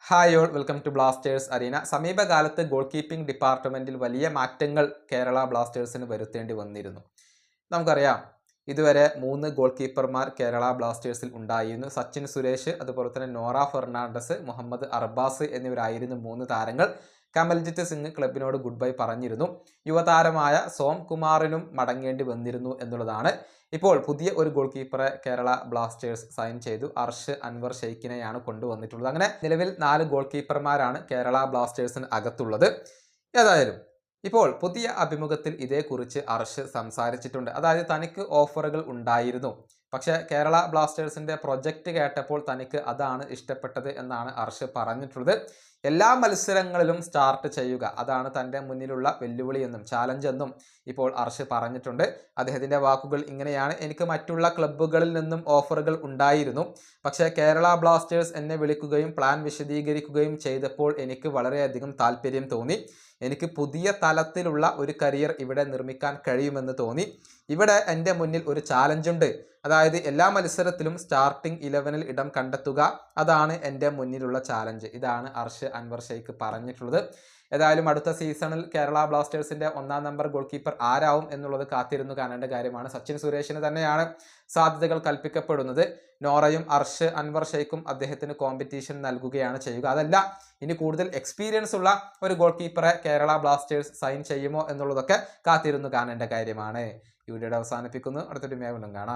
Hi all, welcome to Blasters arena. സമീപകാലത്ത് goalkeeping ഡിപ്പാർട്ട്മെന്റിൽ വലിയ മാറ്റങ്ങൾ കേരള ബ്ലാസ്റ്റേഴ്സിന് വരുത്തേണ്ടി വന്നിരുന്നു. നമുക്കറിയാം, ഇതുവരെ 3 ഗോൾ കീപ്പർമാർ കേരള ബ്ലാസ്റ്റേഴ്സിൽ ഉണ്ടായിരുന്നു. സച്ചിൻ സുരേഷ്, അതുപോലെ തന്നെ നോറ ഫെർണാണ്ടസ്, മുഹമ്മദ് അർബാസ് എന്നിവരായിരുന്നു 3 താരങ്ങൾ. കമൽജിത്ത് സിംഗ് ക്ലബിനോട് ഗുഡ് ബൈ പറഞ്ഞിരുന്നു. യുവതാരമായ സോം കുമാറിനും മടങ്ങേണ്ടി വന്നിരുന്നു എന്നുള്ളതാണ്. ഇപ്പോൾ പുതിയ ഒരു ഗോൾ കീപ്പറെ കേരള ബ്ലാസ്റ്റേഴ്സ് സൈൻ ചെയ്തു. അർഷ് അൻവർ ഷെയ്ഖിനെയാണ് കൊണ്ടുവന്നിട്ടുള്ളത്. അങ്ങനെ നിലവിൽ 4 ഗോൾ കീപ്പർമാരാണ് കേരള ബ്ലാസ്റ്റേഴ്സിന് അകത്തുള്ളത്. ഏതായാലും ഇപ്പോൾ പുതിയ അഭിമുഖത്തിൽ ഇതേക്കുറിച്ച് അർഷ് സംസാരിച്ചിട്ടുണ്ട്. അതായത് തനിക്ക് ഓഫറുകൾ ഉണ്ടായിരുന്നു, പക്ഷേ കേരള ബ്ലാസ്റ്റേഴ്സിന്റെ പ്രൊജക്റ്റ് കേട്ടപ്പോൾ തനിക്ക് അതാണ് ഇഷ്ടപ്പെട്ടത് എന്നാണ് അർഷ് പറഞ്ഞിട്ടുള്ളത്. എല്ലാ മത്സരങ്ങളിലും സ്റ്റാർട്ട് ചെയ്യുക, അതാണ് തൻ്റെ മുന്നിലുള്ള വെല്ലുവിളി എന്നും ചാലഞ്ച് എന്നും ഇപ്പോൾ അർഷ് പറഞ്ഞിട്ടുണ്ട്. അദ്ദേഹത്തിൻ്റെ വാക്കുകൾ ഇങ്ങനെയാണ്: എനിക്ക് മറ്റുള്ള ക്ലബ്ബുകളിൽ നിന്നും ഓഫറുകൾ ഉണ്ടായിരുന്നു, പക്ഷേ കേരള ബ്ലാസ്റ്റേഴ്സ് എന്നെ വിളിക്കുകയും പ്ലാൻ വിശദീകരിക്കുകയും ചെയ്തപ്പോൾ എനിക്ക് വളരെയധികം താല്പര്യം തോന്നി. എനിക്ക് പുതിയ തലത്തിലുള്ള ഒരു കരിയർ ഇവിടെ നിർമ്മിക്കാൻ കഴിയുമെന്ന് തോന്നി. ഇവിടെ എൻ്റെ മുന്നിൽ ഒരു ചാലഞ്ചുണ്ട്, അതായത് എല്ലാ മത്സരത്തിലും സ്റ്റാർട്ടിംഗ് 11-ൽ ഇടം കണ്ടെത്തുക, അതാണ് എൻ്റെ മുന്നിലുള്ള ചാലഞ്ച്. ഇതാണ് അർഷ് അൻവർ ഷെയ്ഖ് പറഞ്ഞിട്ടുള്ളത്. ഏതായാലും അടുത്ത സീസണിൽ കേരള ബ്ലാസ്റ്റേഴ്സിന്റെ 1-ാം നമ്പർ ഗോൾ കീപ്പർ ആരാവും എന്നുള്ളത് കാത്തിരുന്നു കാണേണ്ട കാര്യമാണ്. സച്ചിൻ സുരേഷിന് തന്നെയാണ് സാധ്യതകൾ കൽപ്പിക്കപ്പെടുന്നത്. നോറയും അർഷ് അൻവർ ഷെയ്ഖും അദ്ദേഹത്തിന് കോമ്പറ്റീഷൻ നൽകുകയാണ് ചെയ്യുക. അതല്ല, ഇനി കൂടുതൽ എക്സ്പീരിയൻസ് ഉള്ള ഒരു ഗോൾ കീപ്പറെ കേരള ബ്ലാസ്റ്റേഴ്സ് സൈൻ ചെയ്യുമോ എന്നുള്ളതൊക്കെ കാത്തിരുന്നു കാണേണ്ട കാര്യമാണ്. ഈ വീഡിയോയുടെ അവസാനിപ്പിക്കുന്നു. അടുത്തൊരു വീണ്ടും കാണാം.